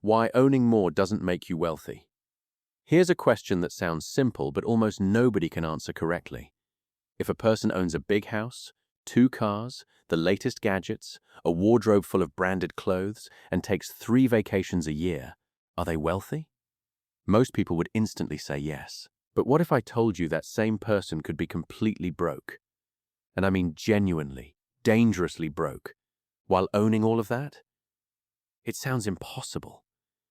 why owning more doesn't make you wealthy. Here's a question that sounds simple, but almost nobody can answer correctly. If a person owns a big house, 2 cars, the latest gadgets, a wardrobe full of branded clothes, and takes 3 vacations a year, are they wealthy? Most people would instantly say yes. But what if I told you that same person could be completely broke? And I mean genuinely, dangerously broke, while owning all of that? It sounds impossible.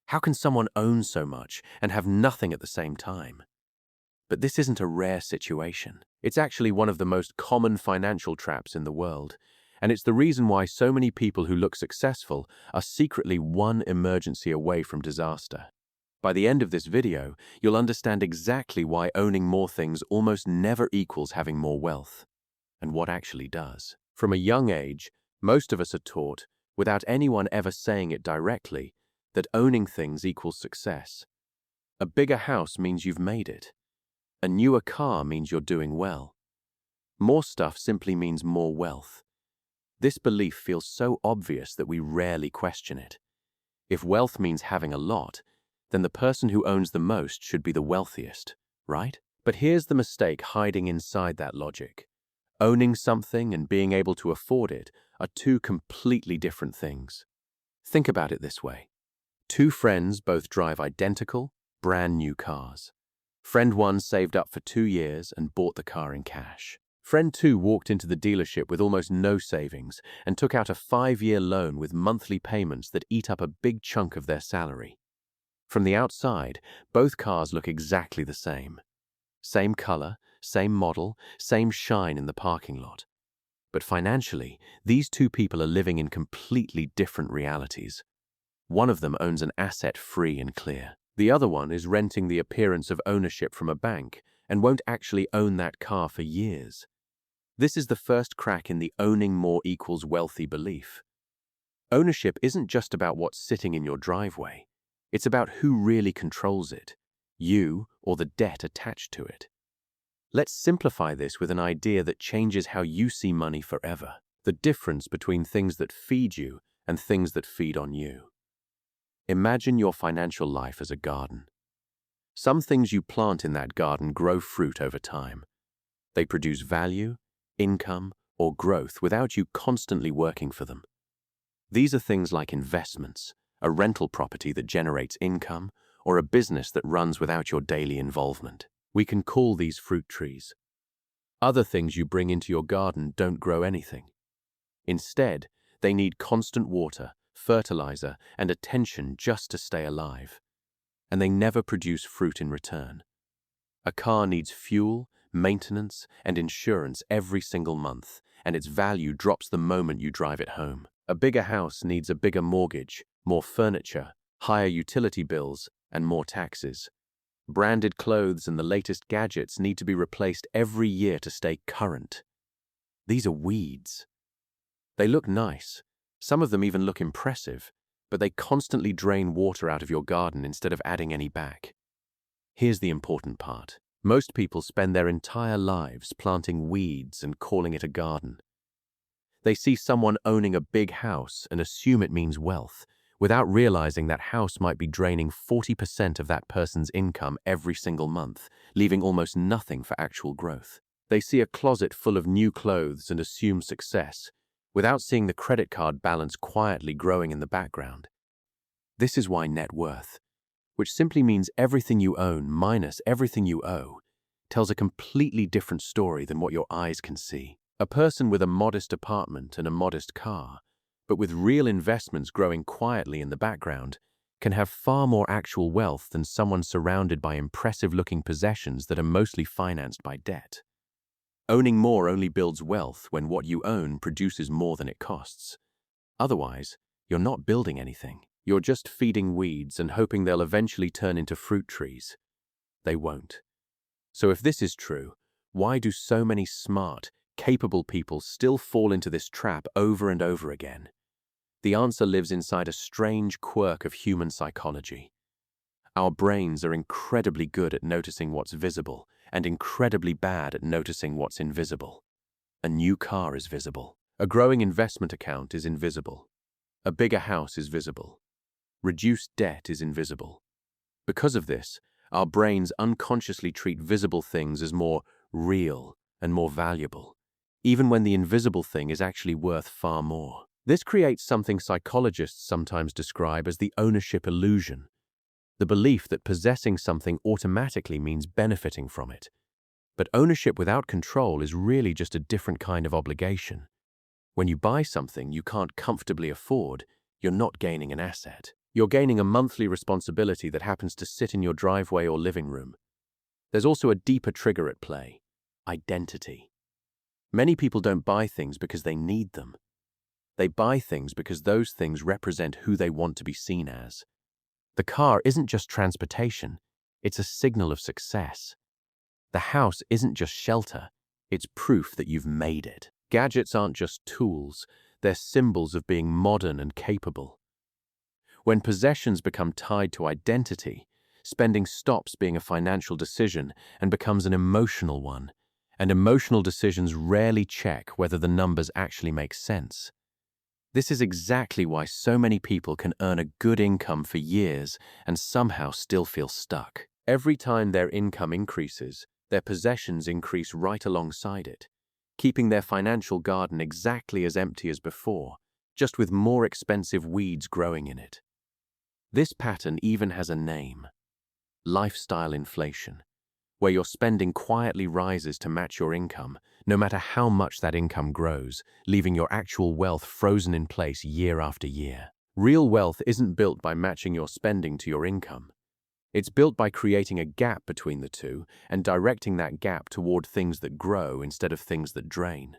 How can someone own so much and have nothing at the same time? But this isn't a rare situation. It's actually one of the most common financial traps in the world, and it's the reason why so many people who look successful are secretly one emergency away from disaster. By the end of this video, you'll understand exactly why owning more things almost never equals having more wealth, and what actually does. From a young age, most of us are taught, without anyone ever saying it directly, that owning things equals success. A bigger house means you've made it. A newer car means you're doing well. More stuff simply means more wealth. This belief feels so obvious that we rarely question it. If wealth means having a lot, then the person who owns the most should be the wealthiest, right? But here's the mistake hiding inside that logic. Owning something and being able to afford it are two completely different things. Think about it this way. 2 friends both drive identical, brand new cars. Friend 1 saved up for 2 years and bought the car in cash. Friend 2 walked into the dealership with almost no savings and took out a 5-year loan with monthly payments that eat up a big chunk of their salary. From the outside, both cars look exactly the same. Same color, same model, same shine in the parking lot. But financially, these 2 people are living in completely different realities. One of them owns an asset free and clear. The other one is renting the appearance of ownership from a bank and won't actually own that car for years. This is the first crack in the owning more equals wealthy belief. Ownership isn't just about what's sitting in your driveway. It's about who really controls it, you or the debt attached to it. Let's simplify this with an idea that changes how you see money forever. The difference between things that feed you and things that feed on you. Imagine your financial life as a garden. Some things you plant in that garden grow fruit over time. They produce value, income, or growth without you constantly working for them. These are things like investments, a rental property that generates income, or a business that runs without your daily involvement. We can call these fruit trees. Other things you bring into your garden don't grow anything. Instead, they need constant water, fertilizer, and attention just to stay alive. And they never produce fruit in return. A car needs fuel, maintenance, and insurance every single month, and its value drops the moment you drive it home. A bigger house needs a bigger mortgage, more furniture, higher utility bills, and more taxes. Branded clothes and the latest gadgets need to be replaced every year to stay current. These are weeds. They look nice. Some of them even look impressive, but they constantly drain water out of your garden instead of adding any back. Here's the important part. Most people spend their entire lives planting weeds and calling it a garden. They see someone owning a big house and assume it means wealth, without realizing that house might be draining 40% of that person's income every single month, leaving almost nothing for actual growth. They see a closet full of new clothes and assume success, without seeing the credit card balance quietly growing in the background. This is why net worth, which simply means everything you own minus everything you owe, tells a completely different story than what your eyes can see. A person with a modest apartment and a modest car, but with real investments growing quietly in the background, can have far more actual wealth than someone surrounded by impressive-looking possessions that are mostly financed by debt. Owning more only builds wealth when what you own produces more than it costs. Otherwise, you're not building anything. You're just feeding weeds and hoping they'll eventually turn into fruit trees. They won't. So if this is true, why do so many smart, capable people still fall into this trap over and over again? The answer lives inside a strange quirk of human psychology. Our brains are incredibly good at noticing what's visible and incredibly bad at noticing what's invisible. A new car is visible. A growing investment account is invisible. A bigger house is visible. Reduced debt is invisible. Because of this, our brains unconsciously treat visible things as more real and more valuable, even when the invisible thing is actually worth far more. This creates something psychologists sometimes describe as the ownership illusion, the belief that possessing something automatically means benefiting from it. But ownership without control is really just a different kind of obligation. When you buy something you can't comfortably afford, you're not gaining an asset. You're gaining a monthly responsibility that happens to sit in your driveway or living room. There's also a deeper trigger at play: identity. Many people don't buy things because they need them. They buy things because those things represent who they want to be seen as. The car isn't just transportation, it's a signal of success. The house isn't just shelter, it's proof that you've made it. Gadgets aren't just tools, they're symbols of being modern and capable. When possessions become tied to identity, spending stops being a financial decision and becomes an emotional one, and emotional decisions rarely check whether the numbers actually make sense. This is exactly why so many people can earn a good income for years and somehow still feel stuck. Every time their income increases, their possessions increase right alongside it, keeping their financial garden exactly as empty as before, just with more expensive weeds growing in it. This pattern even has a name: lifestyle inflation, where your spending quietly rises to match your income, no matter how much that income grows, leaving your actual wealth frozen in place year after year. Real wealth isn't built by matching your spending to your income. It's built by creating a gap between the two and directing that gap toward things that grow instead of things that drain.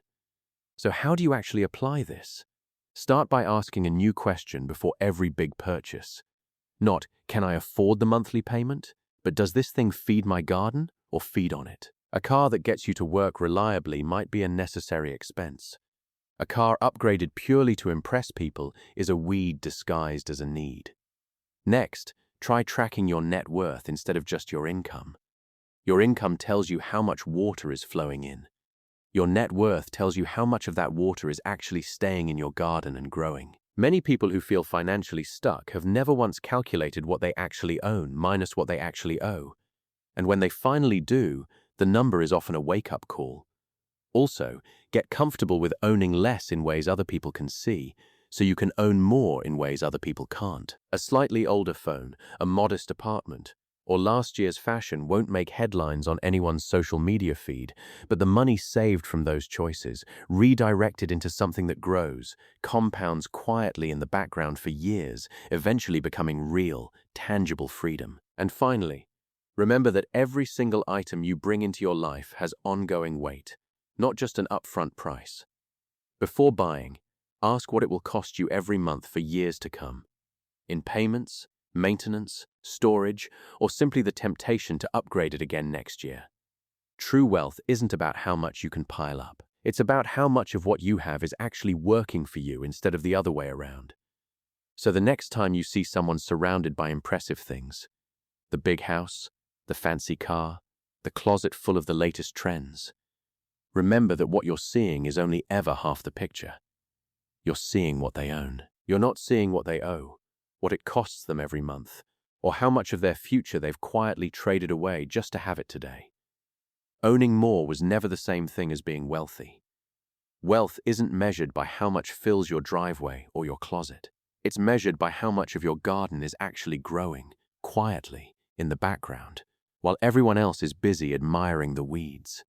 So how do you actually apply this? Start by asking a new question before every big purchase. Not, can I afford the monthly payment? But does this thing feed my garden or feed on it? A car that gets you to work reliably might be a necessary expense. A car upgraded purely to impress people is a weed disguised as a need. Next, try tracking your net worth instead of just your income. Your income tells you how much water is flowing in. Your net worth tells you how much of that water is actually staying in your garden and growing. Many people who feel financially stuck have never once calculated what they actually own minus what they actually owe. And when they finally do, the number is often a wake-up call. Also, get comfortable with owning less in ways other people can see, so you can own more in ways other people can't. A slightly older phone, a modest apartment, or last year's fashion won't make headlines on anyone's social media feed, but the money saved from those choices, redirected into something that grows, compounds quietly in the background for years, eventually becoming real, tangible freedom. And finally, remember that every single item you bring into your life has ongoing weight, not just an upfront price. Before buying, ask what it will cost you every month for years to come. In payments, maintenance, storage, or simply the temptation to upgrade it again next year. True wealth isn't about how much you can pile up. It's about how much of what you have is actually working for you instead of the other way around. So the next time you see someone surrounded by impressive things, the big house, the fancy car, the closet full of the latest trends, remember that what you're seeing is only ever half the picture. You're seeing what they own. You're not seeing what they owe, what it costs them every month, or how much of their future they've quietly traded away just to have it today. Owning more was never the same thing as being wealthy. Wealth isn't measured by how much fills your driveway or your closet. It's measured by how much of your garden is actually growing, quietly, in the background, while everyone else is busy admiring the weeds.